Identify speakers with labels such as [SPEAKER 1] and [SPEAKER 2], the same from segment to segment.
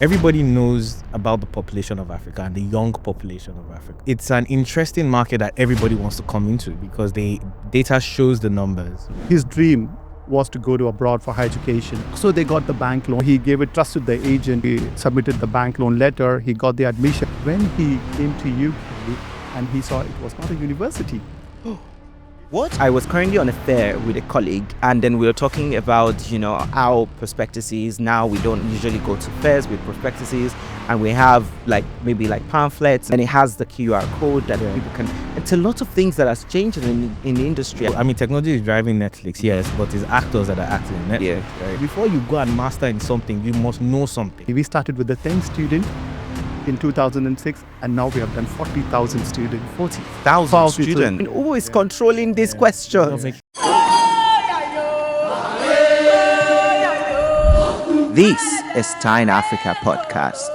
[SPEAKER 1] Everybody knows about the population of Africa and the young population of Africa. It's an interesting market that everybody wants to come into because the data shows the numbers.
[SPEAKER 2] His dream was to go to abroad for higher education. So they got the bank loan. He gave it, trusted the agent. He submitted the bank loan letter. He got the admission. When he came to UK and he saw it was not a university.
[SPEAKER 3] What? I was currently on a fair with a colleague, and then we were talking about, our prospectuses. Now we don't usually go to fairs with prospectuses, and we have maybe pamphlets, and it has the QR code that people can. It's a lot of things that has changed in the industry.
[SPEAKER 1] I mean, technology is driving Netflix, yes, but it's actors that are acting in Netflix.
[SPEAKER 3] Yeah.
[SPEAKER 1] Right? Before you go and master in something, you must know something.
[SPEAKER 2] We started with a 10 student in 2006, and now we have done 40,000 students.
[SPEAKER 3] 40,000 students. Who is controlling these questions? This is TINE Africa podcast.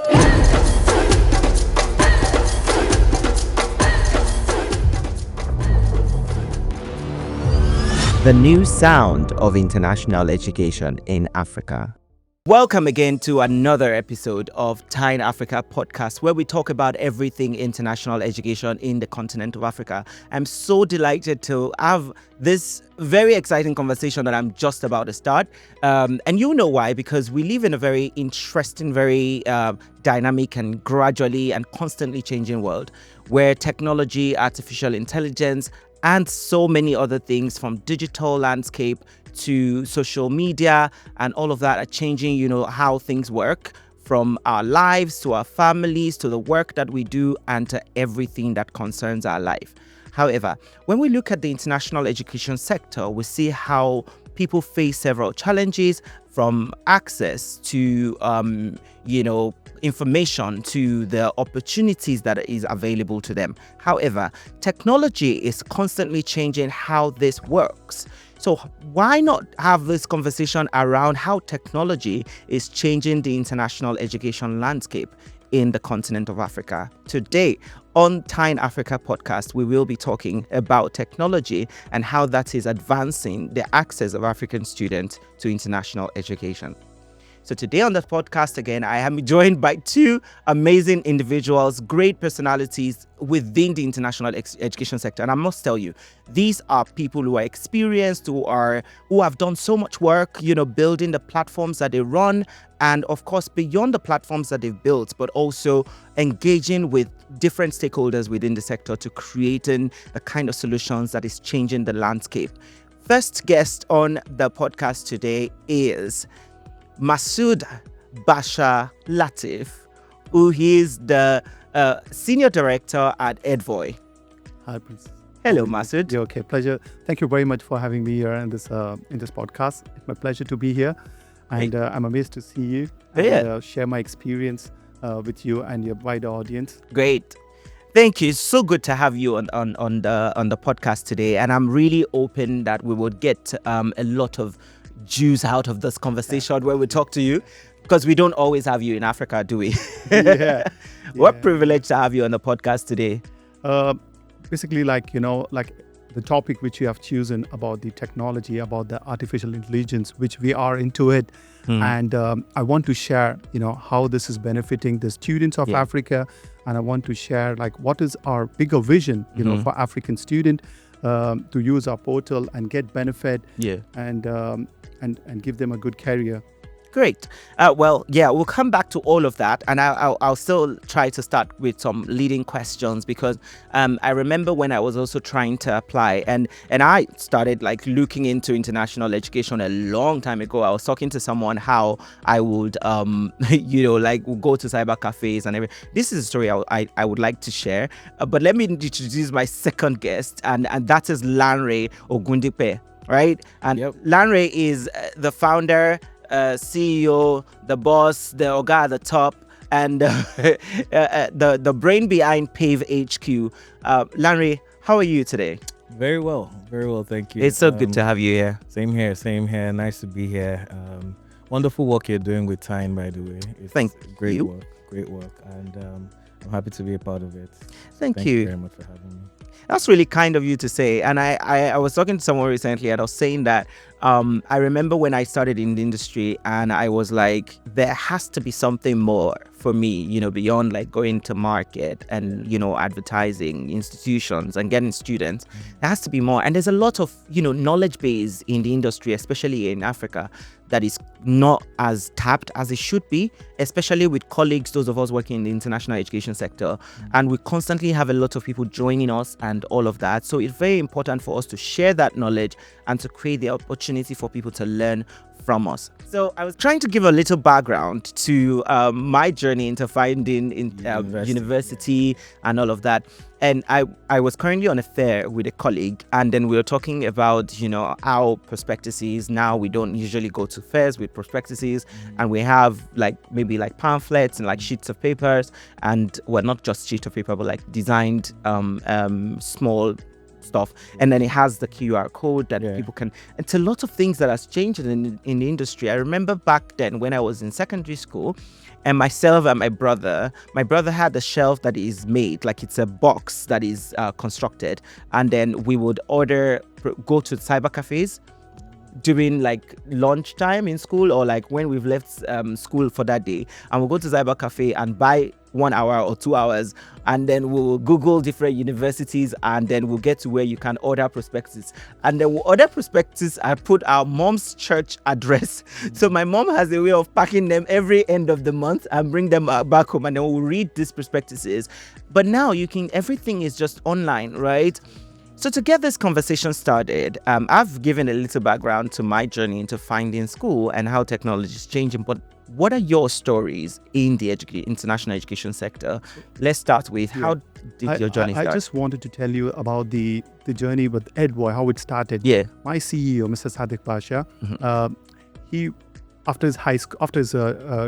[SPEAKER 3] The new sound of international education in Africa. Welcome again to another episode of TINE Africa podcast, where we talk about everything international education in the continent of Africa. I'm so delighted to have this very exciting conversation that I'm just about to start. And you know why, because we live in a very interesting, very dynamic and gradually and constantly changing world where technology, artificial intelligence, and so many other things from digital landscape to social media and all of that are changing, how things work, from our lives to our families to the work that we do and to everything that concerns our life. However, when we look at the international education sector, we see how people face several challenges, from access to, information to the opportunities that is available to them. However, technology is constantly changing how this works. So why not have this conversation around how technology is changing the international education landscape in the continent of Africa? Today on TINE Africa podcast, we will be talking about technology and how that is advancing the access of African students to international education. So today on the podcast, again, I am joined by two amazing individuals, great personalities within the international education sector. And I must tell you, these are people who are experienced, who have done so much work, building the platforms that they run. And of course, beyond the platforms that they've built, but also engaging with different stakeholders within the sector to creating the kind of solutions that is changing the landscape. First guest on the podcast today is Masood Basha Lateef, who is the Senior Director at Edvoy.
[SPEAKER 2] Hi, Prince.
[SPEAKER 3] Hello, Masood.
[SPEAKER 2] Yeah, okay, pleasure. Thank you very much for having me here in this podcast. It's my pleasure to be here, and I'm amazed to see you and share my experience with you and your wider audience.
[SPEAKER 3] Great. Thank you. It's so good to have you on the podcast today, and I'm really open that we would get a lot of juice out of this conversation when we talk to you, because we don't always have you in Africa, do we? What privilege to have you on the podcast today.
[SPEAKER 2] Basically, the topic which you have chosen about the technology, about the artificial intelligence, which we are into it. And I want to share, how this is benefiting the students of Africa. And I want to share what is our bigger vision, for African student to use our portal and get benefit and give them a good career.
[SPEAKER 3] Great. We'll come back to all of that, and I'll still try to start with some leading questions, because I remember when I was also trying to apply, and I started looking into international education a long time ago. I was talking to someone how I would go to cyber cafes and everything. This is a story I would like to share, but let me introduce my second guest, and that is Lanre Ogundipe, right? And Lanre is the founder, CEO, the boss, the Oga at the top, and the brain behind PaveHQ. Lanre, how are you today?
[SPEAKER 1] Very well, thank you.
[SPEAKER 3] It's so good to have you here.
[SPEAKER 1] Same here. Nice to be here. Wonderful work you're doing with TINE, by the way. It's
[SPEAKER 3] Thank
[SPEAKER 1] great
[SPEAKER 3] you.
[SPEAKER 1] Great work, and I'm happy to be a part of it.
[SPEAKER 3] Thank you
[SPEAKER 1] very much for having me.
[SPEAKER 3] That's really kind of you to say. And I was talking to someone recently, and I was saying that I remember when I started in the industry and I was like, there has to be something more for me, beyond like going to market and, advertising, institutions and getting students. There has to be more. And there's a lot of, knowledge base in the industry, especially in Africa, that is not as tapped as it should be, especially with colleagues, those of us working in the international education sector. And we constantly have a lot of people joining us and all of that. So it's very important for us to share that knowledge and to create the opportunity for people to learn from us. So I was trying to give a little background to my journey into finding university and all of that. And I was currently on a fair with a colleague, and then we were talking about, how prospectuses, now we don't usually go to fairs with prospectuses, and we have maybe pamphlets and sheets of papers, and well, not just sheets of paper, but designed small stuff, and then it has the QR code that people can. It's a lot of things that has changed in the industry. I remember back then when I was in secondary school, and myself and my brother had a shelf that is made, it's a box that is constructed, and then we would go to cyber cafes during lunchtime in school, or when we've left school for that day, and we'll go to cyber cafe and buy 1 hour or 2 hours, and then we'll Google different universities, and then we'll get to where you can order prospectus, and then we'll order prospectus and put our mom's church address. So my mom has a way of packing them every end of the month and bring them back home, and then we'll read these prospectuses. But now everything is just online, right? So to get this conversation started, I've given a little background to my journey into finding school and how technology is changing. But what are your stories in the international education sector? Let's start with how did your journey start?
[SPEAKER 2] I just wanted to tell you about the journey with Edvoy, how it started.
[SPEAKER 3] Yeah.
[SPEAKER 2] My CEO, Mr. Sadik Basha, he after his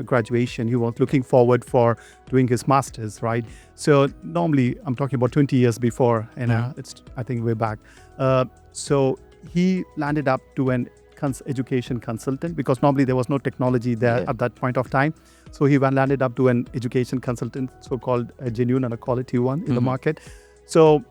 [SPEAKER 2] graduation, he was looking forward for doing his masters, right? So normally, I'm talking about 20 years before, and it's I think way back. So he landed up to an education consultant, because normally there was no technology there at that point of time. So he landed up to an education consultant, so-called a genuine and a quality one in the market. So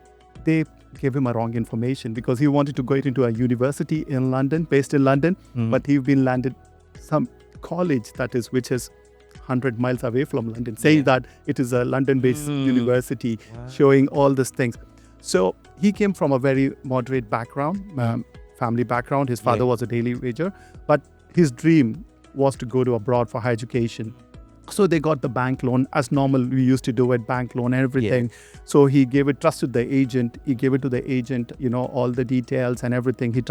[SPEAKER 2] they gave him a wrong information, because he wanted to go into a university in London, based in London, but he'd been landed some college which is 100 miles away from London, saying that it is a London-based university, showing all these things. So he came from a very moderate background, family background. His father was a daily wager, but his dream was to go to abroad for higher education. So they got the bank loan, as normal we used to do it, bank loan and everything. So he trusted the agent. He gave it to the agent, all the details and everything. He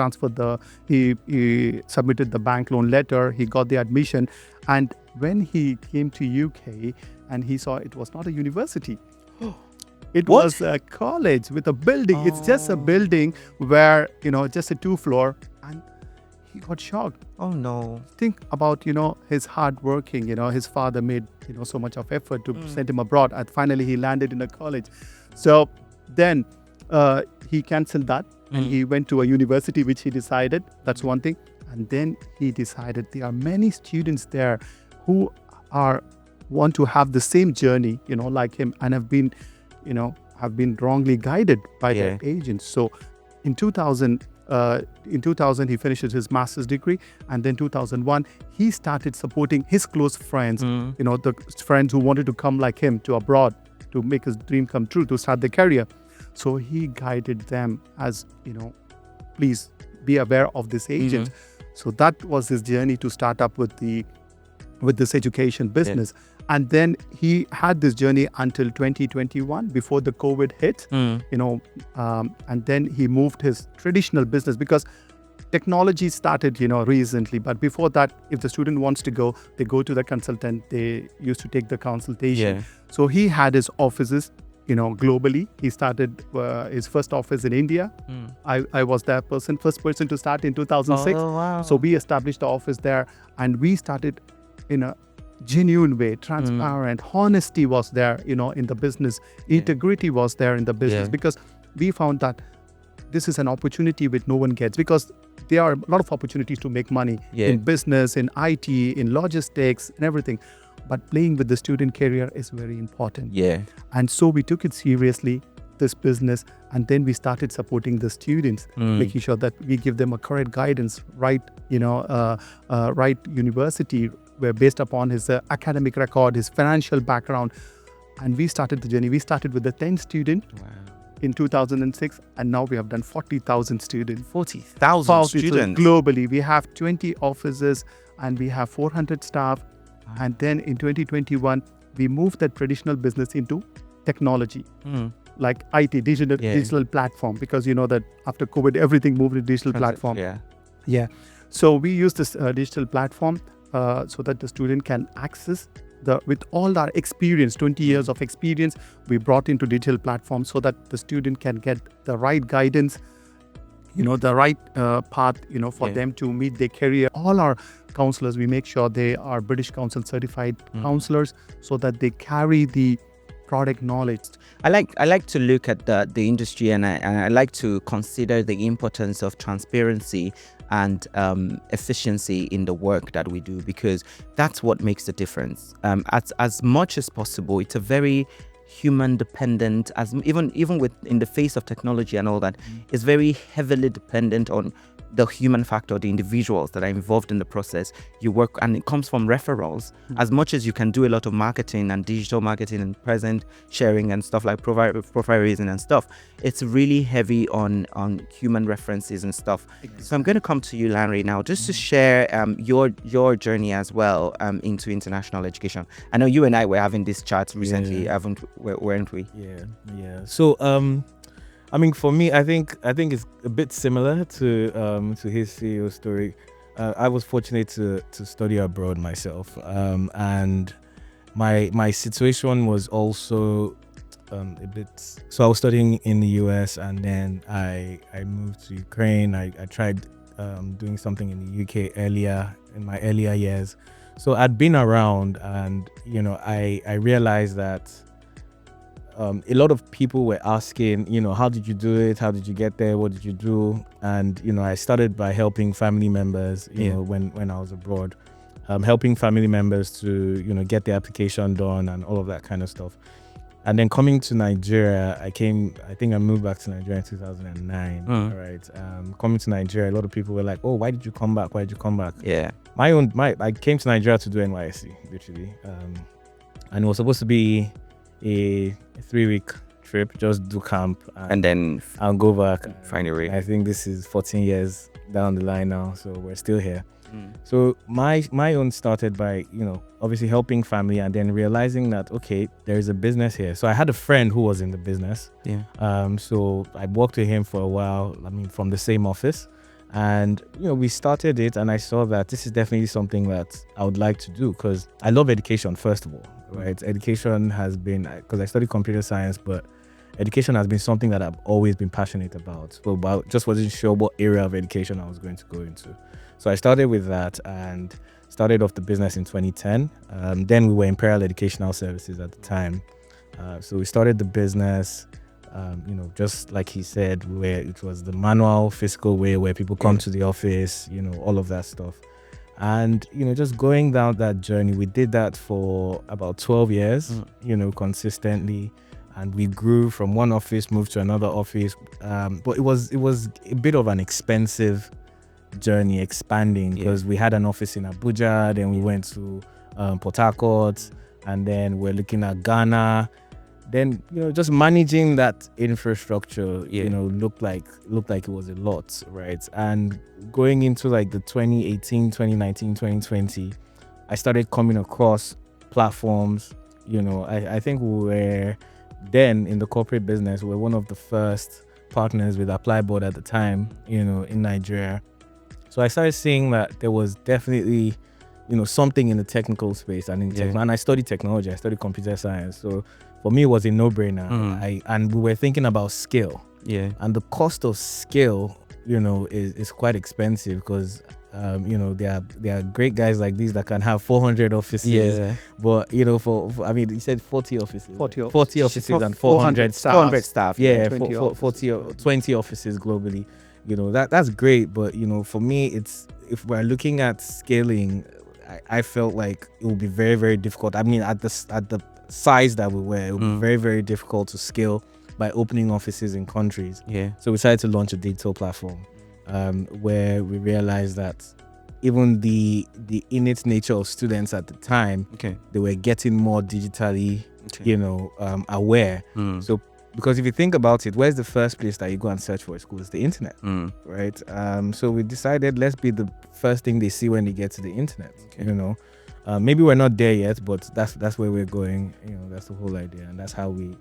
[SPEAKER 2] he submitted the bank loan letter. He got the admission. And when he came to UK and he saw it was not a university, it was a college with a building. It's just a building where, just a 2-floor, and he got shocked.
[SPEAKER 3] Oh no.
[SPEAKER 2] Think about, his hard working, his father made, so much of effort to send him abroad, and finally he landed in a college. So then he canceled that and he went to a university, which he decided, that's one thing. And then he decided there are many students there who want to have the same journey, like him, and have been wrongly guided by their agents. So in 2000, he finishes his master's degree, and then 2001 he started supporting his close friends, the friends who wanted to come like him to abroad to make his dream come true, to start their career. So he guided them as, please be aware of this agent. So that was his journey to start up with this education business. And then he had this journey until 2021, before the COVID hit, and then he moved his traditional business, because technology started, recently. But before that, if the student wants to go, they go to the consultant. They used to take the consultation. So he had his offices, globally. He started his first office in India. I was that first person to start in 2006.
[SPEAKER 3] Oh, wow.
[SPEAKER 2] So we established the office there, and we started in a genuine way, transparent. Honesty was there, in the business. Integrity was there in the business, because we found that this is an opportunity which no one gets, because there are a lot of opportunities to make money in business, in IT, in logistics and everything. But playing with the student career is very important. And so we took it seriously. this business, and then we started supporting the students, making sure that we give them a correct guidance, right university, where based upon his academic record, his financial background. And we started the journey. We started with the 10 student in 2006, and now we have done 40,000 students.
[SPEAKER 3] 40,000 students
[SPEAKER 2] globally. We have 20 offices and we have 400 staff. And then in 2021, we moved that traditional business into technology, like IT, digital platform, because you know that after COVID, everything moved to digital platform. Yeah. So we use this digital platform so that the student can access with all our experience, 20 years of experience, we brought into digital platform so that the student can get the right guidance, the right path, for them to meet their career. All our counselors, we make sure they are British Council certified counselors so that they carry the product knowledge.
[SPEAKER 3] I like to look at the industry, and I like to consider the importance of transparency and efficiency in the work that we do, because that's what makes the difference. As much as possible, it's a very human dependent, as even with in the face of technology and all that, it's very heavily dependent on the human factor, the individuals that are involved in the process. You work, and it comes from referrals. As much as you can do a lot of marketing and digital marketing and present sharing and stuff like profile raising and stuff, it's really heavy on human references and stuff. So I'm going to come to you, Lanre, now, just to share your journey as well into international education. I know you and I were having this chat recently, weren't we?
[SPEAKER 1] Yeah. So I mean, for me, I think it's a bit similar to his CEO story. I was fortunate to study abroad myself, and my situation was also a bit. So I was studying in the US, and then I moved to Ukraine. I tried doing something in the UK in my earlier years. So I'd been around, and I realized that a lot of people were asking, how did you do it? How did you get there? What did you do? And, I started by helping family members, when I was abroad, helping family members to, get the application done and all of that kind of stuff. And then coming to Nigeria, I moved back to Nigeria in 2009, right? Coming to Nigeria, a lot of people were like, oh, why did you come back? Why did you come back?
[SPEAKER 3] Yeah.
[SPEAKER 1] I came to Nigeria to do NYSC, literally. And it was supposed to be a 3-week trip, just do camp,
[SPEAKER 3] and then
[SPEAKER 1] I'll go back.
[SPEAKER 3] Find a way.
[SPEAKER 1] I think this is 14 years down the line now, so we're still here. So my own started by obviously helping family, and then realizing that okay, there is a business here. So I had a friend who was in the business. So I worked with him for a while. I mean, from the same office, and we started it, and I saw that this is definitely something that I would like to do, because I love education, first of all. Right, education has been, because I studied computer science, but education has been something that I've always been passionate about. So I just wasn't sure what area of education I was going to go into. So I started with that and started off the business in 2010. Then we were Imperial Educational Services at the time. So we started the business, just like he said, where it was the manual, physical way where people come to the office, all of that stuff. And just going down that journey, we did that for about 12 years, consistently, and we grew from one office, moved to another office, but it was a bit of an expensive journey, expanding, because we had an office in Abuja, then we went to Port Harcourt, and then we're looking at Ghana. Then just managing that infrastructure looked like it was a lot, right? And going into like the 2018, 2019, 2020, I started coming across platforms. I think we were then in the corporate business, we were one of the first partners with Applyboard at the time, in Nigeria. So I started seeing that there was definitely something in the technical space, and and I studied technology, I studied computer science, so for me it was a no-brainer. And we were thinking about scale, and the cost of scale is quite expensive, because there are great guys like these that can have 400 offices, but for I mean, you said 40 offices, 40 offices and 400 staff, 20 offices globally. That's great, but for me, it's, if we're looking at scaling, I felt like it would be very, very difficult. I mean, at the size that we were, it would be very, very difficult to scale by opening offices in countries.
[SPEAKER 3] Yeah.
[SPEAKER 1] So we decided to launch a digital platform where we realized that even the innate nature of students at the time, they were getting more digitally, aware. So because if you think about it, where's the first place that you go and search for a school? It's the internet, right? So we decided, let's be the first thing they see when they get to the internet. Maybe we're not there yet, but that's where we're going. That's the whole idea, and that's how we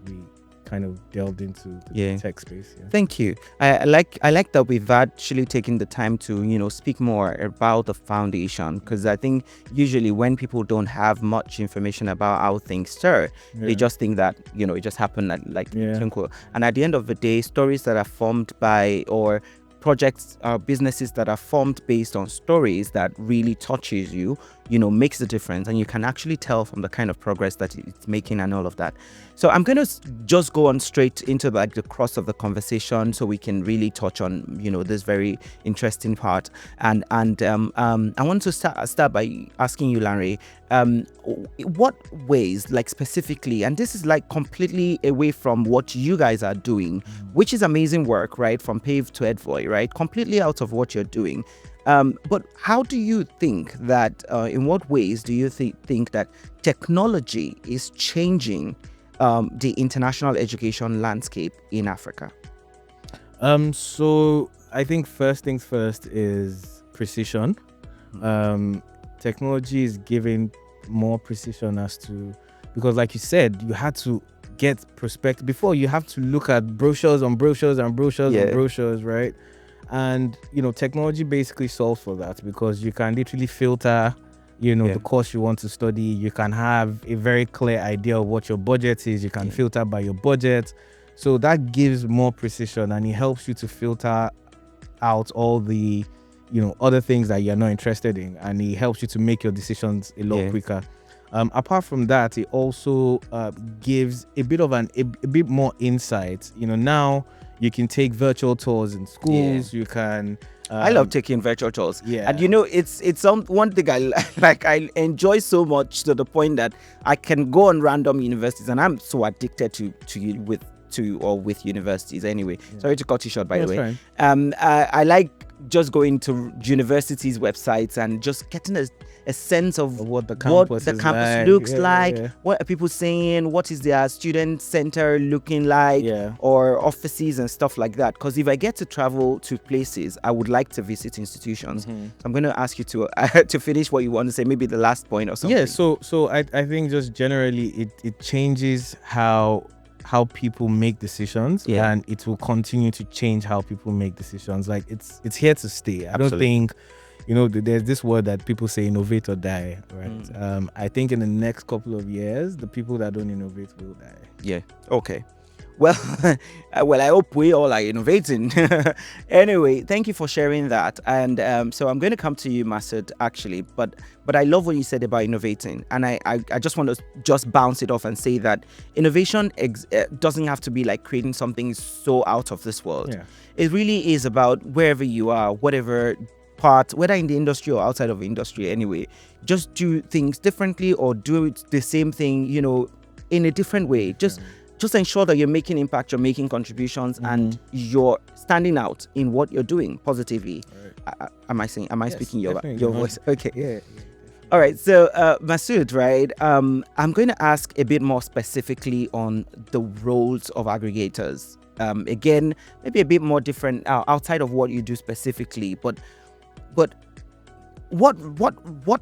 [SPEAKER 1] kind of delved into the tech space.
[SPEAKER 3] Thank you. I like that we've actually taken the time to speak more about the foundation, because I think usually when people don't have much information about how things start, they just think that it just happened and at the end of the day, stories that are formed by, or projects or businesses that are formed based on stories that really touches you, makes the difference, and you can actually tell from the kind of progress that it's making and all of that. So I'm going to just go on straight into the crux of the conversation, so we can really touch on this very interesting part. And I want to start by asking you, Lanre, what ways, specifically, and this is completely away from what you guys are doing, which is amazing work, right? From Pave to Edvoy, right? Completely out of what you're doing. But how do you think that, in what ways do you think that technology is changing the international education landscape in Africa?
[SPEAKER 1] So I think first things first is precision. Technology is giving more precision because like you said, you had to get perspective. Before, you have to look at brochures on brochures and brochures on brochures, right? And technology basically solves for that, because you can literally filter the course you want to study. You can have a very clear idea of what your budget is. You can filter by your budget, so that gives more precision, and it helps you to filter out all the other things that you're not interested in, and it helps you to make your decisions a lot quicker. Apart from that, it also gives a bit more insight. Now you can take virtual tours in schools. You can.
[SPEAKER 3] I love taking virtual tours. And it's one thing I enjoy so much, to the point that I can go on random universities, and I'm so addicted with universities. Anyway, sorry to cut you short, by the way. I like just going to universities' websites and just getting a sense of
[SPEAKER 1] what the campus
[SPEAKER 3] looks like. What are people saying? What is their student center looking like? Or offices and stuff like that. Because if I get to travel to places, I would like to visit institutions. So I'm going to ask you to finish what you want to say, maybe the last point or something.
[SPEAKER 1] So I think just generally it changes how people make decisions, and it will continue to change how people make decisions. It's here to stay. I don't think there's this word that people say, innovate or die, right? I think in the next couple of years, the people that don't innovate will die.
[SPEAKER 3] Okay. Well, I hope we all are innovating. Anyway, thank you for sharing that. And so I'm going to come to you, Masood, actually. But I love what you said about innovating. And I just want to just bounce it off and say that innovation doesn't have to be creating something so out of this world. It really is about wherever you are, whatever part, whether in the industry or outside of the industry anyway, just do things differently, or do the same thing, in a different way. Just ensure that you're making impact, you're making contributions, and you're standing out in what you're doing positively. Am I speaking your voice? Okay. All right. So, Masood, right? I'm going to ask a bit more specifically on the roles of aggregators. Again, maybe a bit more different outside of what you do specifically, but what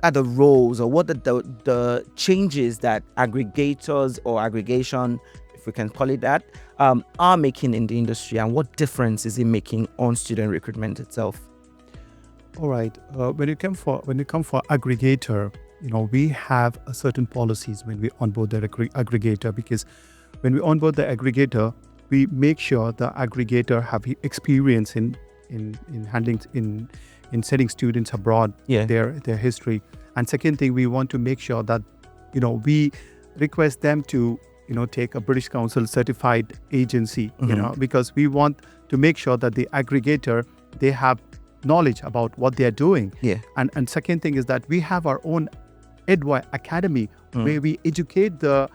[SPEAKER 3] are the roles, or what are the changes that aggregators or aggregation, if we can call it that, are making in the industry, and what difference is it making on student recruitment itself?
[SPEAKER 2] All right. When you come for aggregator, we have a certain policies when we onboard the aggregator, because when we onboard the aggregator, we make sure the aggregator have experience in handling in sending students abroad, their history. And second thing, we want to make sure that we request them to take a British Council certified agency, because we want to make sure that the aggregator, they have knowledge about what they are doing. And second thing is that we have our own Edvoy Academy, where we educate the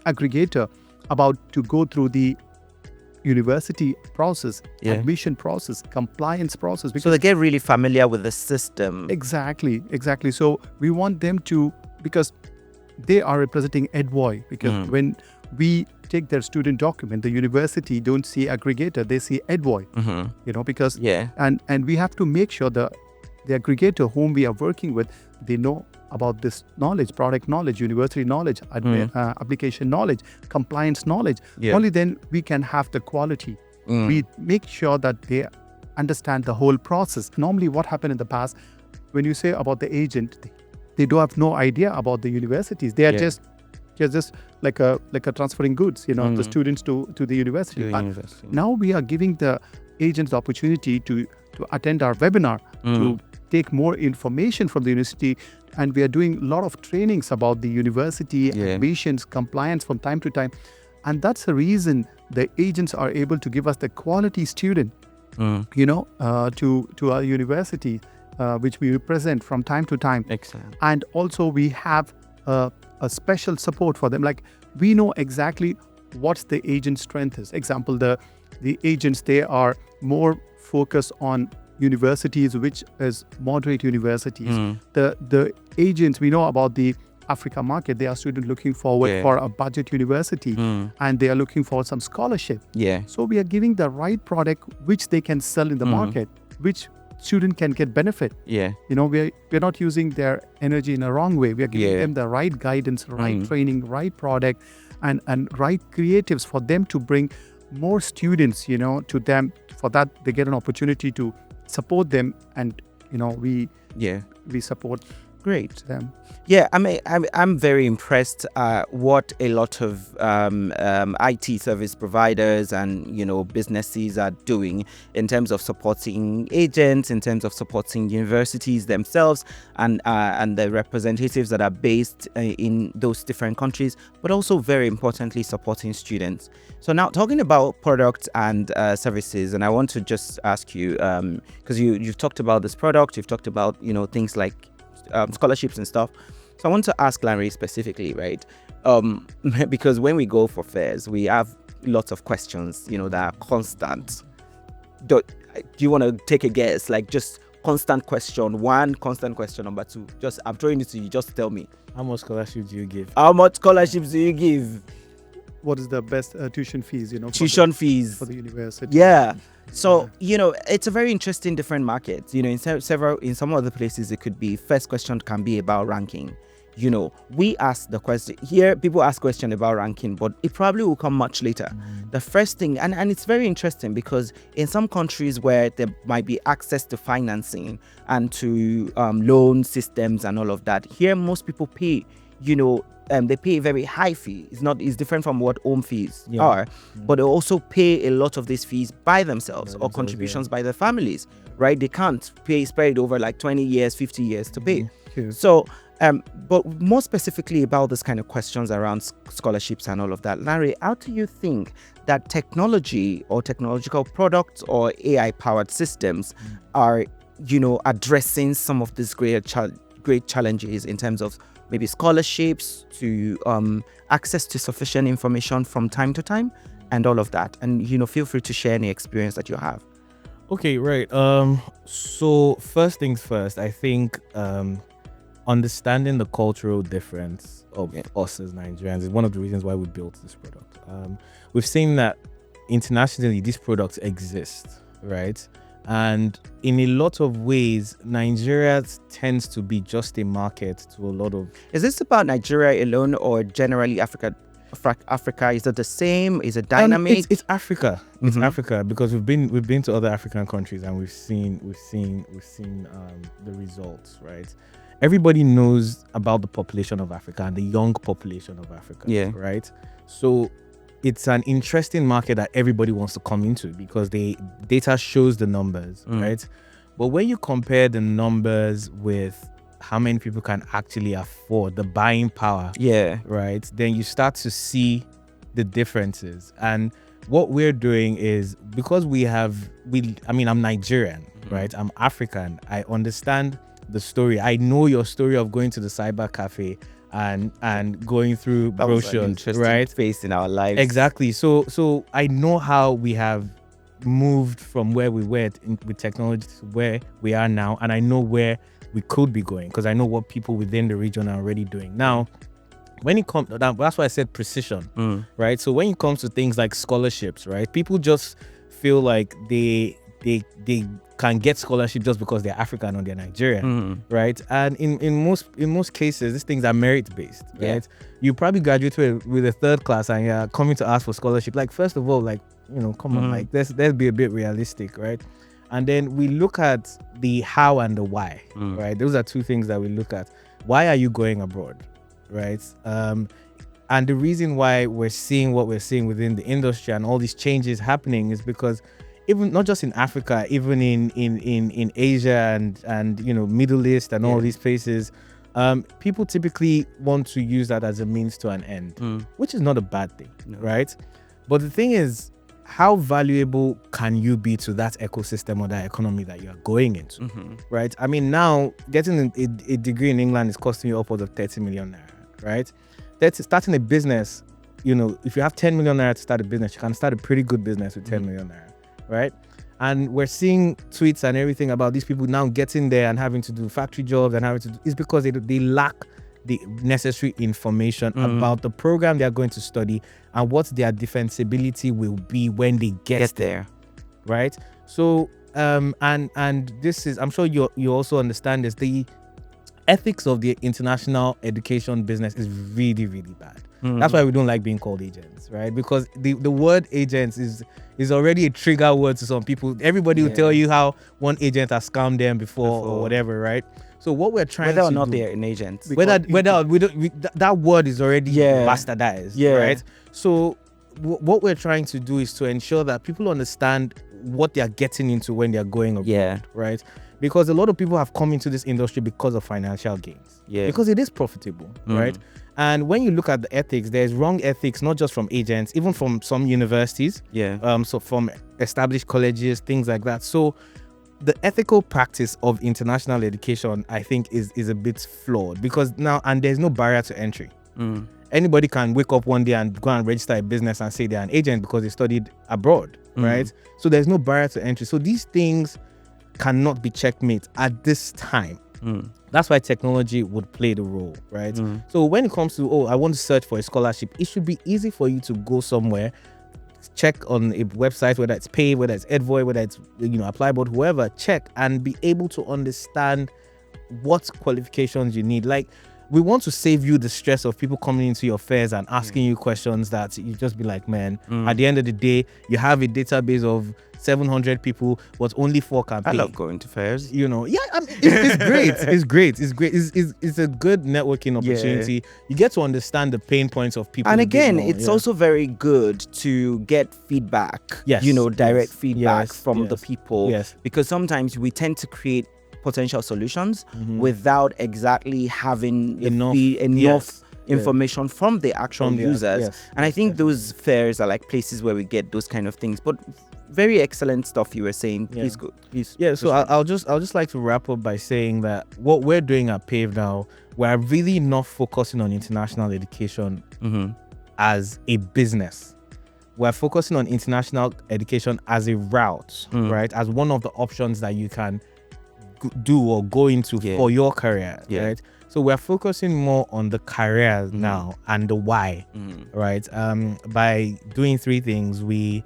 [SPEAKER 2] aggregator about to go through the university process,
[SPEAKER 3] Yeah.
[SPEAKER 2] admission process, compliance process.
[SPEAKER 3] So they get really familiar with the system.
[SPEAKER 2] Exactly. So we want them to, because they are representing Edvoy, because when we take their student document, the university don't see aggregator, they see Edvoy, because, and we have to make sure the aggregator whom we are working with, they know about this knowledge, product knowledge, university knowledge, application knowledge, compliance knowledge. Only then we can have the quality. We make sure that they understand the whole process. Normally what happened in the past, when you say about the agent, they do have no idea about the universities. They are just like a transferring goods, the students to the university. Now we are giving the agents the opportunity to attend our webinar, to take more information from the university, and we are doing a lot of trainings about the university, admissions, compliance from time to time. And that's the reason the agents are able to give us the quality student, to our university, which we represent from time to time.
[SPEAKER 3] Excellent.
[SPEAKER 2] And also we have a special support for them. Like, we know exactly what's the agent's strength is. Example, the agents, they are more focused on universities which is moderate universities. The agents, we know about the Africa market, they are students looking forward for a budget university, and they are looking for some scholarship. So we are giving the right product which they can sell in the market, which student can get benefit. We're not using their energy in a wrong way. We are giving them the right guidance, right training, right product, and right creatives for them to bring more students, to them. For that, they get an opportunity to support them, and we support them.
[SPEAKER 3] I'm very impressed what a lot of IT service providers and businesses are doing in terms of supporting agents, in terms of supporting universities themselves, and the representatives that are based in those different countries, but also very importantly supporting students. So now, talking about products and services, and I want to just ask you, because you've talked about this product, you've talked about things like scholarships and stuff. So I want to ask Lanre specifically, right? Because when we go for fairs, we have lots of questions, that are constant. Do you want to take a guess? Like, just constant question one, constant question number two. I'm throwing it to you. Just tell me.
[SPEAKER 1] How much scholarships do you give?
[SPEAKER 3] How much scholarships do you give?
[SPEAKER 2] What is the best tuition fees?
[SPEAKER 3] Tuition fees
[SPEAKER 2] for the university.
[SPEAKER 3] So it's a very interesting different market. In some other places it could be, first question can be about ranking. We ask the question here, people ask question about ranking, but it probably will come much later. The first thing, and it's very interesting, because in some countries where there might be access to financing and to loan systems and all of that, here most people pay, they pay a very high fee. It's different from what home fees are, but they also pay a lot of these fees by themselves, or contributions by their families, right? They can't spread it over like 20 years, 50 years to pay. So, but more specifically about this kind of questions around scholarships and all of that, Lanre, how do you think that technology or technological products or AI-powered systems are, addressing some of these great challenges in terms of maybe scholarships, to access to sufficient information from time to time, and all of that? And feel free to share any experience that you have.
[SPEAKER 1] Okay, right. So first things first, I think understanding the cultural difference of us as Nigerians is one of the reasons why we built this product. We've seen that internationally these products exist, right? And in a lot of ways, Nigeria tends to be just a market to a lot of...
[SPEAKER 3] Is this about Nigeria alone, or generally Africa? Is it the same? Is it dynamic?
[SPEAKER 1] It's Africa. It's Africa, because we've been to other African countries, and we've seen the results, right? Everybody knows about the population of Africa and the young population of Africa, right? So it's an interesting market that everybody wants to come into, because the data shows the numbers, right? But when you compare the numbers with how many people can actually afford, the buying power, right, then you start to see the differences. And what we're doing is, because I'm Nigerian, right? I'm African. I understand the story. I know your story of going to the cyber cafe and going through
[SPEAKER 3] That was an
[SPEAKER 1] brochures,
[SPEAKER 3] interesting
[SPEAKER 1] right?
[SPEAKER 3] phase in our lives.
[SPEAKER 1] Exactly. So I know how we have moved from where we were with technology to where we are now, and I know where we could be going because I know what people within the region are already doing now. When it comes, that's why I said precision, right? So when it comes to things like scholarships, right? People just feel like they can get scholarship just because they're African or they're Nigerian, right? And in most cases, these things are merit based, right? You probably graduated with a third class and you're coming to ask for scholarship. Like, first of all, like, come on, like let's be a bit realistic, right? And then we look at the how and the why, right? Those are two things that we look at. Why are you going abroad, right? And the reason why we're seeing what we're seeing within the industry and all these changes happening is because even not just in Africa, even in Asia and Middle East and all these places, people typically want to use that as a means to an end, which is not a bad thing, right? But the thing is, how valuable can you be to that ecosystem or that economy that you are going into, right? I mean, now getting a degree in England is costing you upwards of 30 million naira, right? Starting a business, if you have 10 million naira to start a business, you can start a pretty good business with 10 million naira, right? And we're seeing tweets and everything about these people now getting there and having to do factory jobs and having to do, it's because they lack the necessary information about the program they are going to study and what their defensibility will be when they get there, right? So and this is, I'm sure you also understand this, the ethics of the international education business is really, really bad. That's why we don't like being called agents, right? Because the word agents is already a trigger word to some people. Everybody will tell you how one agent has scammed them before or whatever, right? So what we're trying
[SPEAKER 3] whether
[SPEAKER 1] to
[SPEAKER 3] or not
[SPEAKER 1] do,
[SPEAKER 3] they're an agent,
[SPEAKER 1] whether that word is already bastardized, right? So what we're trying to do is to ensure that people understand what they are getting into when they are going abroad, right? Because a lot of people have come into this industry because of financial gains, because it is profitable, right? And when you look at the ethics, there's wrong ethics, not just from agents, even from some universities, so from established colleges, things like that. So the ethical practice of international education, I think, is a bit flawed because now, and there's no barrier to entry. Anybody can wake up one day and go and register a business and say they're an agent because they studied abroad, right? So there's no barrier to entry. So these things cannot be checkmate at this time. That's why technology would play the role, right? So when it comes to, I want to search for a scholarship, it should be easy for you to go somewhere, check on a website, whether it's Pave, whether it's Edvoy, whether it's Applyboard, whoever, check and be able to understand what qualifications you need. Like, we want to save you the stress of people coming into your fairs and asking you questions that you just be like, man, at the end of the day, you have a database of 700 people, but only 4 can pay.
[SPEAKER 3] I love going to fairs.
[SPEAKER 1] I mean, it's great. It's great. It's great. It's a good networking opportunity. You get to understand the pain points of people.
[SPEAKER 3] And again, it's also very good to get feedback, direct feedback from the people. Because sometimes we tend to create potential solutions without exactly having enough information from the actual users. And I think those fairs are like places where we get those kind of things. But very excellent stuff you were saying. Please go. Please.
[SPEAKER 1] Yeah. So I'll just like to wrap up by saying that what we're doing at Pave now, we're really not focusing on international education as a business. We're focusing on international education as a route, right? As one of the options that you can do or go into for your career, right? So we're focusing more on the career now and the why, right? By doing 3 things: we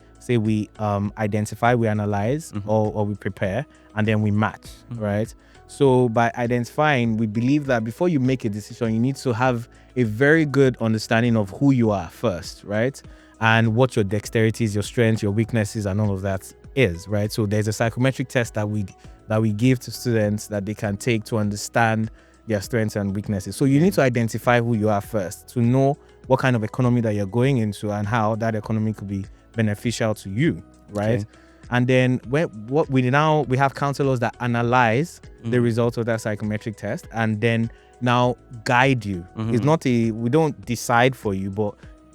[SPEAKER 1] identify, we analyze, or we prepare, and then we match, right? So by identifying, we believe that before you make a decision, you need to have a very good understanding of who you are first, right? And what your dexterities, your strengths, your weaknesses, and all of that is, right? So there's a psychometric test that we give to students that they can take to understand their strengths and weaknesses. So you need to identify who you are first to know what kind of economy that you're going into and how that economy could be beneficial to you, right? And then we have counselors that analyze the results of that psychometric test and then now guide you. It's not we don't decide for you, but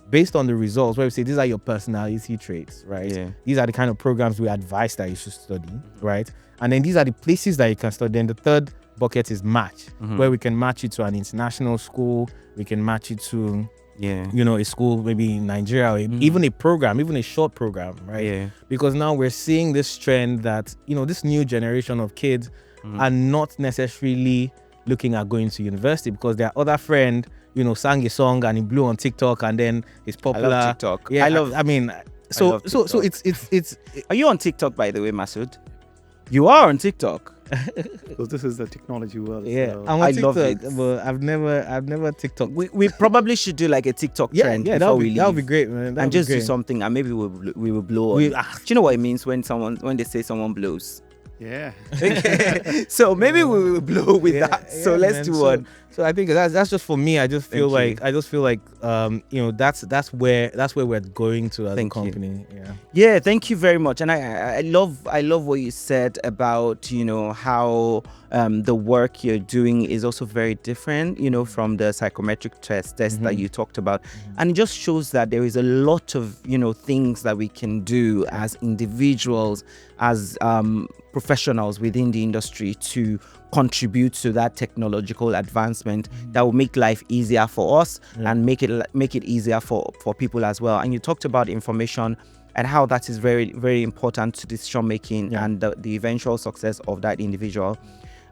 [SPEAKER 1] based on the results, where we say these are your personality traits, right? These are the kind of programs we advise that you should study, right? And then these are the places that you can study. Then the third bucket is match, where we can match it to an international school, we can match it to a school maybe in Nigeria, or even a program, even a short program, right?
[SPEAKER 3] Yeah.
[SPEAKER 1] Because now we're seeing this trend that, this new generation of kids are not necessarily looking at going to university, because their other friend, sang a song and he blew on TikTok and then it's popular.
[SPEAKER 3] I love TikTok.
[SPEAKER 1] Yeah, so it's
[SPEAKER 3] Are you on TikTok, by the way, Masood? You are on TikTok.
[SPEAKER 2] So this is the technology world.
[SPEAKER 1] Yeah,
[SPEAKER 2] so.
[SPEAKER 1] I'm on
[SPEAKER 3] I
[SPEAKER 1] TikTok,
[SPEAKER 3] love it.
[SPEAKER 1] but I've never TikTok.
[SPEAKER 3] We probably should do like a TikTok trend
[SPEAKER 1] Yeah,
[SPEAKER 3] before we leave.
[SPEAKER 1] that would be great, man.
[SPEAKER 3] And just do something, and maybe we will blow. Do you know what it means when they say someone blows?
[SPEAKER 2] Yeah.
[SPEAKER 3] So maybe we will blow with that. So let's do one.
[SPEAKER 1] So I think that's just for me. I just feel like that's where we're going to as a company.
[SPEAKER 3] Yeah, thank you very much. And I love what you said about how the work you're doing is also very different, from the psychometric test that you talked about. And it just shows that there is a lot of things that we can do as individuals, as professionals within the industry to contribute to that technological advancement that will make life easier for us and make it easier for people as well. And you talked about information and how that is very, very important to decision making and the eventual success of that individual.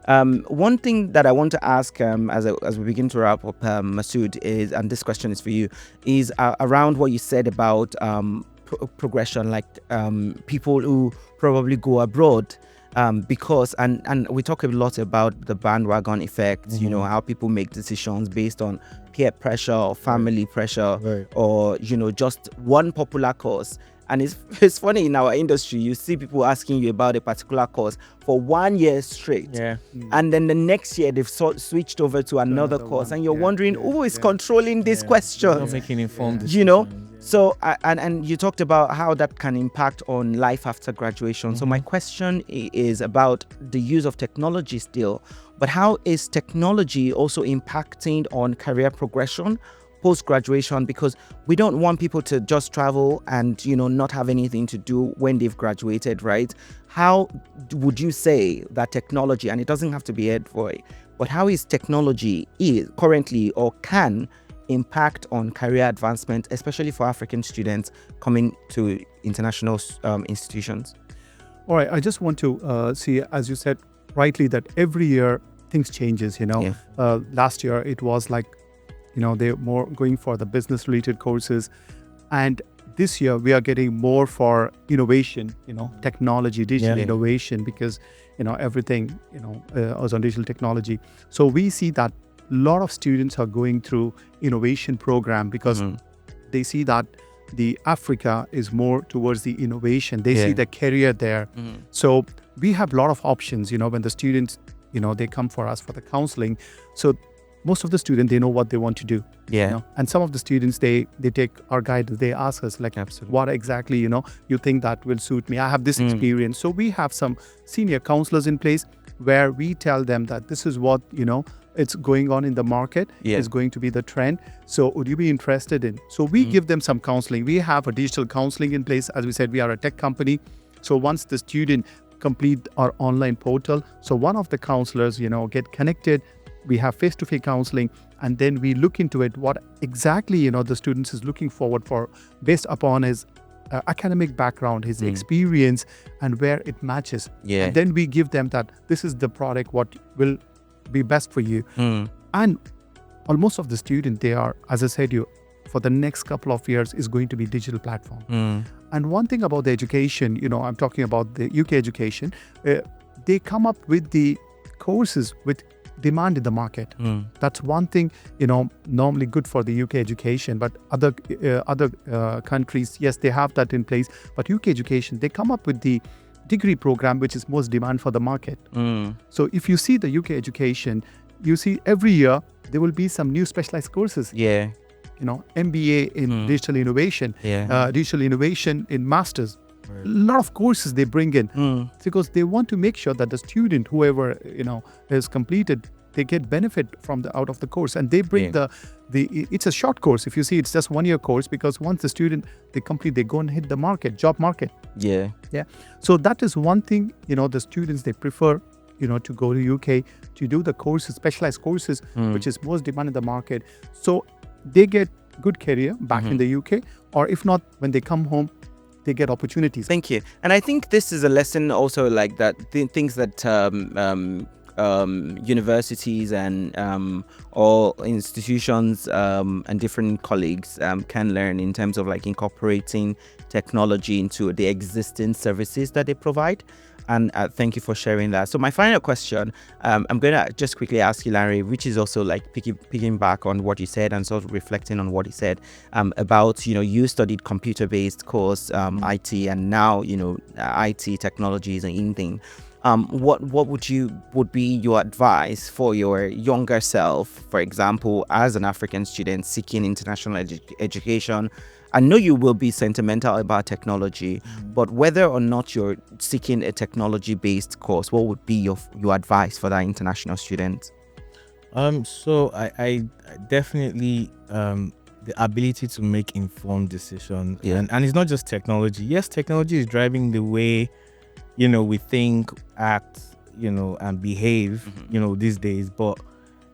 [SPEAKER 3] One thing that I want to ask as we begin to wrap up, Masood, is, and this question is for you, is around what you said about progression, like people who probably go abroad. Because and we talk a lot about the bandwagon effect, how people make decisions based on peer pressure or family pressure or just one popular course. And it's funny, in our industry, you see people asking you about a particular course for 1 year straight, and then the next year they've switched over to another course, and you're wondering who is controlling this question,
[SPEAKER 1] not making informed decisions.
[SPEAKER 3] So and you talked about how that can impact on life after graduation. So my question is about the use of technology still, but how is technology also impacting on career progression post-graduation? Because we don't want people to just travel and not have anything to do when they've graduated, right? How would you say that technology, and it doesn't have to be Edvoy, but how is technology currently or can impact on career advancement, especially for African students coming to international institutions?
[SPEAKER 2] All right, I just want to see, as you said rightly, that every year things changes. Last year it was like they're more going for the business related courses, and this year we are getting more for innovation, technology, digital innovation, because everything is on digital technology. So we see that a lot of students are going through innovation program because they see that the Africa is more towards the innovation. They see the career there. So we have a lot of options, when the students, they come for us for the counseling. So most of the students, they know what they want to do. And some of the students, they take our guidance. They ask us like, what exactly, you think that will suit me? I have this experience. So we have some senior counselors in place where we tell them that this is what, it's going on in the market, is going to be the trend. So would you be interested in? So we give them some counseling. We have a digital counseling in place. As we said, we are a tech company. So once the student complete our online portal, so one of the counselors, get connected. We have face-to-face counseling, and then we look into it, what exactly, the students is looking forward for based upon his academic background, his experience, and where it matches. And then we give them that this is the product, what will be best for you. And almost of the student, they are, as I said, for the next couple of years is going to be digital platform. And one thing about the education, I'm talking about the UK education, they come up with the courses with demand in the market. That's one thing, normally good for the UK education, but other countries, yes, they have that in place. But UK education, they come up with the degree program which is most demand for the market. So if you see the UK education, you see every year there will be some new specialized courses. MBA in digital innovation, digital innovation in masters. A lot of courses they bring in because they want to make sure that the student, whoever has completed, they get benefit from out of the course, and they bring it's a short course. If you see, it's just 1 year course, because once the student they complete, they go and hit the job market. So that is one thing. The students, they prefer to go to UK to do the courses, specialized courses, which is most demand in the market. So they get good career back in the UK, or if not, when they come home, they get opportunities.
[SPEAKER 3] Thank you. And I think this is a lesson also, like that things that universities and all institutions and different colleagues can learn in terms of like incorporating technology into the existing services that they provide. And thank you for sharing that. So my final question, I'm going to just quickly ask you, Lanre, which is also like picking back on what you said and sort of reflecting on what you said about, you studied computer-based course, IT, and now, IT technologies and anything. What would be your advice for your younger self, for example, as an African student seeking international education? I know you will be sentimental about technology, but whether or not you're seeking a technology-based course, what would be your advice for that international student?
[SPEAKER 1] So I definitely the ability to make informed decisions, and it's not just technology. Yes, technology is driving the way we think, act, and behave, these days, but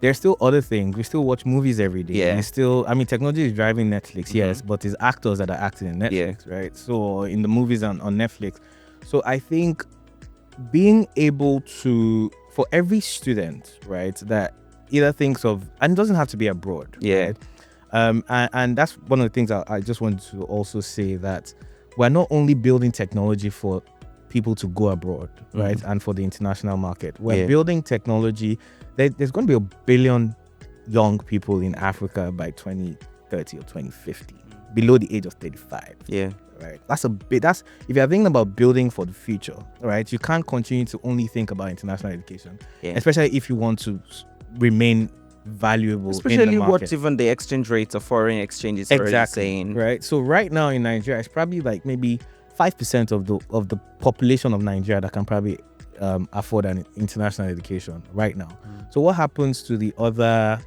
[SPEAKER 1] there's still other things. We still watch movies every day.
[SPEAKER 3] Yeah.
[SPEAKER 1] Technology is driving Netflix, yes, but it's actors that are acting in Netflix, right? So in the movies on Netflix. So I think being able to, for every student, right, that either thinks of, and it doesn't have to be abroad.
[SPEAKER 3] Yeah.
[SPEAKER 1] Right? And that's one of the things I just wanted to also say, that we're not only building technology for people to go abroad, right, and for the international market. We're building technology. There's going to be 1 billion young people in Africa by 2030 or 2050, below the age of 35.
[SPEAKER 3] Yeah.
[SPEAKER 1] Right. That's if you're thinking about building for the future, right, you can't continue to only think about international education, especially if you want to remain valuable,
[SPEAKER 3] especially
[SPEAKER 1] in the market.
[SPEAKER 3] what even the exchange rates of foreign exchange is already saying.
[SPEAKER 1] Right. So right now in Nigeria, it's probably like maybe 5% of the population of Nigeria that can probably afford an international education right now. So what happens to the other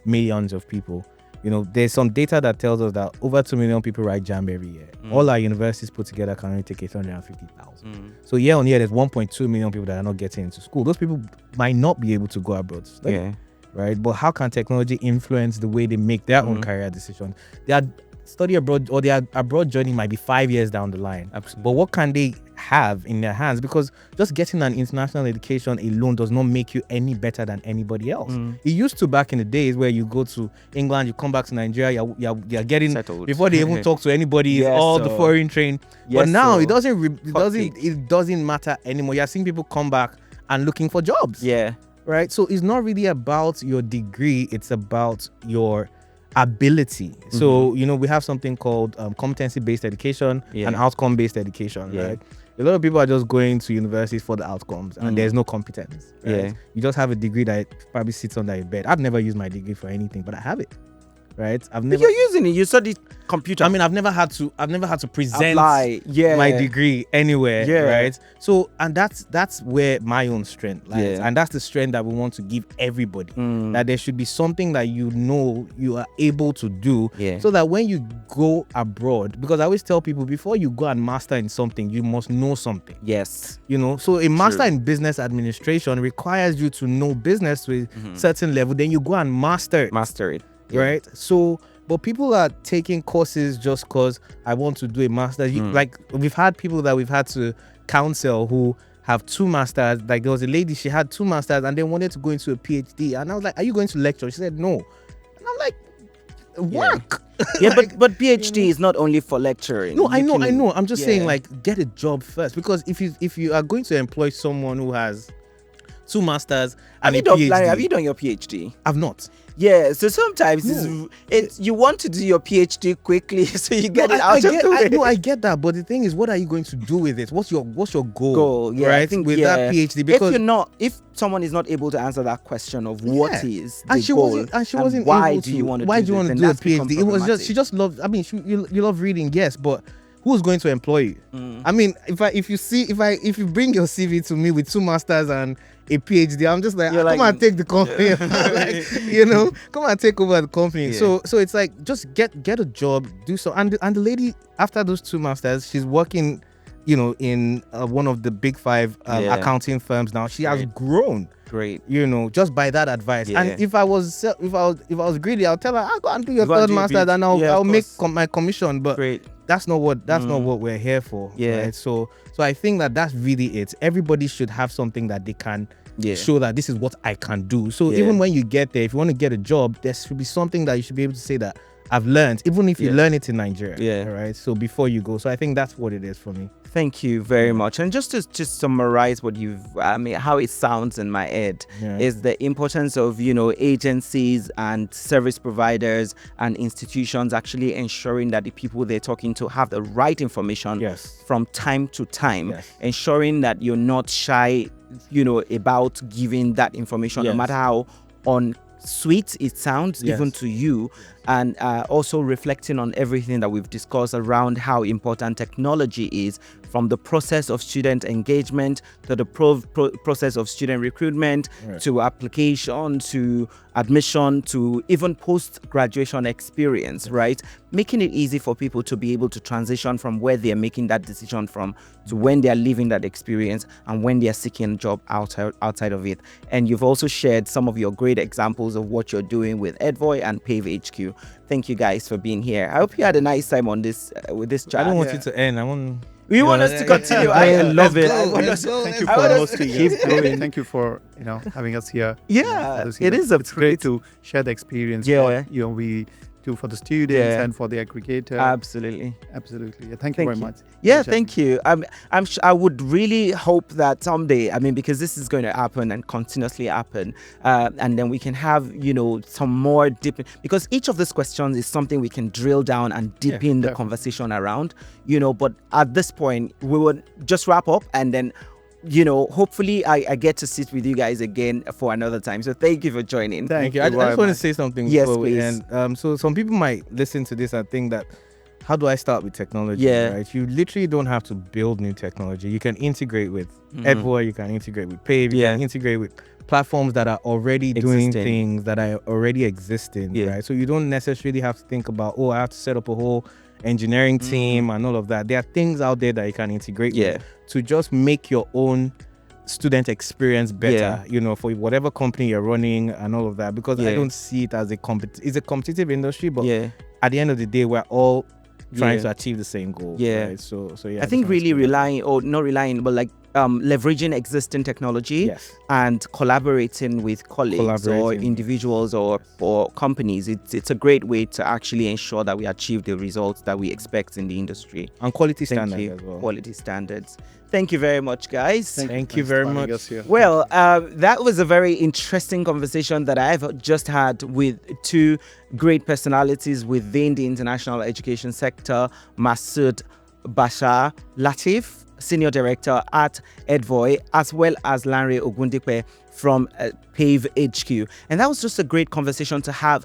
[SPEAKER 1] millions of people? There's some data that tells us that over 2 million people write JAMB every year. All our universities put together can only take 850,000. So year on year, there's 1.2 million people that are not getting into school. Those people might not be able to go abroad to study, right? But how can technology influence the way they make their own career decisions? They are study abroad, or their abroad journey might be 5 years down the line. Absolutely. But what can they have in their hands? Because just getting an international education alone does not make you any better than anybody else. It used to back in the days where you go to England, you come back to Nigeria, you're getting settled before they even talk to anybody. It's all the foreign train. But now it doesn't matter anymore. You're seeing people come back and looking for jobs. Yeah. Right. So it's not really about your degree; it's about your ability. So we have something called competency-based education and outcome-based education, right? A lot of people are just going to universities for the outcomes, and there's no competence, right? You just have a degree that probably sits under your bed. I've never used my degree for anything, but I have it, right?
[SPEAKER 3] You're using it. You studied computer.
[SPEAKER 1] I mean, I've never had to present my degree anywhere, right? So, and that's where my own strength lies, and that's the strength that we want to give everybody. That there should be something that you are able to do, so that when you go abroad, because I always tell people, before you go and master in something, you must know something.
[SPEAKER 3] Yes.
[SPEAKER 1] So a master in business administration requires you to know business to a certain level. Then you go and master it. Right. So, but people are taking courses just because I want to do a master. Like, we've had people that we've had to counsel who have 2 masters. Like, there was a lady, she had 2 masters and then wanted to go into a PhD. And I was like, are you going to lecture? She said, no. And I'm like, work.
[SPEAKER 3] But PhD is not only for lecturing.
[SPEAKER 1] No, I know. I'm just saying, like, get a job first. Because if you are going to employ someone who has 2 masters and a PhD.
[SPEAKER 3] Have you done your PhD?
[SPEAKER 1] I've not.
[SPEAKER 3] Yeah, so sometimes you want to do your PhD quickly, so you get it out of the way.
[SPEAKER 1] I get that, but the thing is, what are you going to do with it? What's your goal? Right, I think with that PhD, because
[SPEAKER 3] if someone is not able to answer that question of what is the
[SPEAKER 1] she
[SPEAKER 3] goal,
[SPEAKER 1] wasn't
[SPEAKER 3] why
[SPEAKER 1] able
[SPEAKER 3] do you want to?
[SPEAKER 1] Why do you want to do a PhD? It was just,
[SPEAKER 3] she
[SPEAKER 1] she just loved. I mean, you love reading, yes, but who's going to employ you? I mean, if you bring your CV to me with 2 masters and a PhD, I'm just like, come and take the company. Come and take over the company. So it's like, just get a job, do so. And the lady, after those 2 masters, she's working in one of the big 5 accounting firms now. She has grown.
[SPEAKER 3] Great.
[SPEAKER 1] Just by that advice.
[SPEAKER 3] Yeah.
[SPEAKER 1] And if I was greedy, I'll tell her, I'll go and do your third master's and I'll make my commission. But that's not what we're here for.
[SPEAKER 3] Yeah.
[SPEAKER 1] Right? So I think that's really it. Everybody should have something that they can show that this is what I can do. So even when you get there, if you want to get a job, there should be something that you should be able to say that I've learned, even if you learn it in Nigeria.
[SPEAKER 3] Yeah.
[SPEAKER 1] All right. So before you go. So I think that's what it is for me.
[SPEAKER 3] Thank you very much. And just to summarize how it sounds in my head is the importance of, agencies and service providers and institutions actually ensuring that the people they're talking to have the right information from time to time, ensuring that you're not shy, about giving that information, no matter how sweet it sounds even to you, and also reflecting on everything that we've discussed around how important technology is, from the process of student engagement to the process of student recruitment, to application, to admission, to even post-graduation experience, right? Making it easy for people to be able to transition from where they're making that decision from to when they're living that experience and when they're seeking a job outside of it. And you've also shared some of your great examples of what you're doing with Edvoy and PaveHQ. Thank you guys for being here. I hope you had a nice time on this with this chat.
[SPEAKER 1] I don't want it to end.
[SPEAKER 3] We want us to continue. I love it.
[SPEAKER 2] Thank you for hosting. Keep going. Thank you for having us here.
[SPEAKER 3] Yeah,
[SPEAKER 2] it's
[SPEAKER 3] great
[SPEAKER 2] to share the experience.
[SPEAKER 3] Yeah,
[SPEAKER 2] we do for the students and for the aggregator.
[SPEAKER 3] Absolutely.
[SPEAKER 2] Yeah, thank you very much.
[SPEAKER 3] Yeah, thank you. I would really hope that someday, because this is going to happen and continuously happen, and then we can have, some more deep, because each of these questions is something we can drill down and deepen the conversation around, but at this point, we would just wrap up and then hopefully I get to sit with you guys again for another time. So thank you for joining.
[SPEAKER 1] Thank you. I just want to say something.
[SPEAKER 3] Yes, please.
[SPEAKER 1] And so some people might listen to this and think that, how do I start with technology?
[SPEAKER 3] Yeah.
[SPEAKER 1] Right? You literally don't have to build new technology. You can integrate with Edvoy, you can integrate with Pave, you can integrate with platforms that are already doing things that are already existing. Right? So you don't necessarily have to think about, I have to set up a whole engineering team and all of that. There are things out there that you can integrate with to just make your own student experience better, for whatever company you're running and all of that, because I don't see it as it's a competitive industry, but at the end of the day, we're all trying to achieve the same goal. Right? So I
[SPEAKER 3] think really leveraging existing technology and collaborating with colleagues or individuals or companies. It's a great way to actually ensure that we achieve the results that we expect in the industry.
[SPEAKER 1] And quality standards as well.
[SPEAKER 3] Quality standards. Thank you very much, guys.
[SPEAKER 1] Thank you very much.
[SPEAKER 3] Well, that was a very interesting conversation that I've just had with two great personalities within the international education sector, Masood Basha Lateef, Senior Director at Edvoy, as well as Lanre Ogundipe from PaveHQ. And that was just a great conversation to have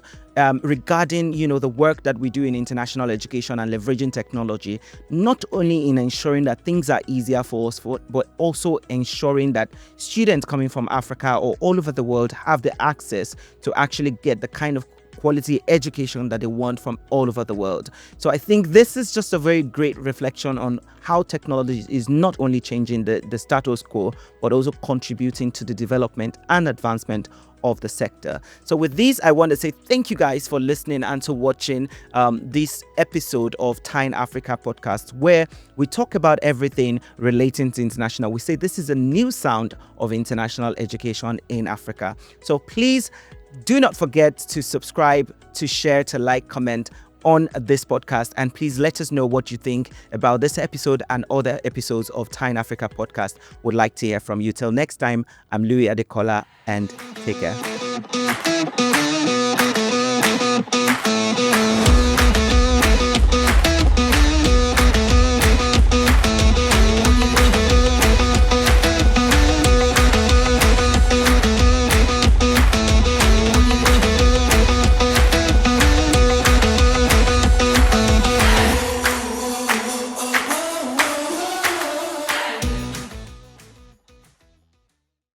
[SPEAKER 3] regarding, the work that we do in international education and leveraging technology, not only in ensuring that things are easier for us, but also ensuring that students coming from Africa or all over the world have the access to actually get the kind of quality education that they want from all over the world. So I think this is just a very great reflection on how technology is not only changing the status quo, but also contributing to the development and advancement of the sector. So with this, I want to say thank you guys for listening and to watching this episode of TINE Africa podcast, where we talk about everything relating to international. We say this is a new sound of international education in Africa. So please do not forget to subscribe, to share, to like, comment on this podcast, and please let us know what you think about this episode and other episodes of TINE Africa podcast. Would like to hear from you. Till next time, I'm Louis Adekola, and take care.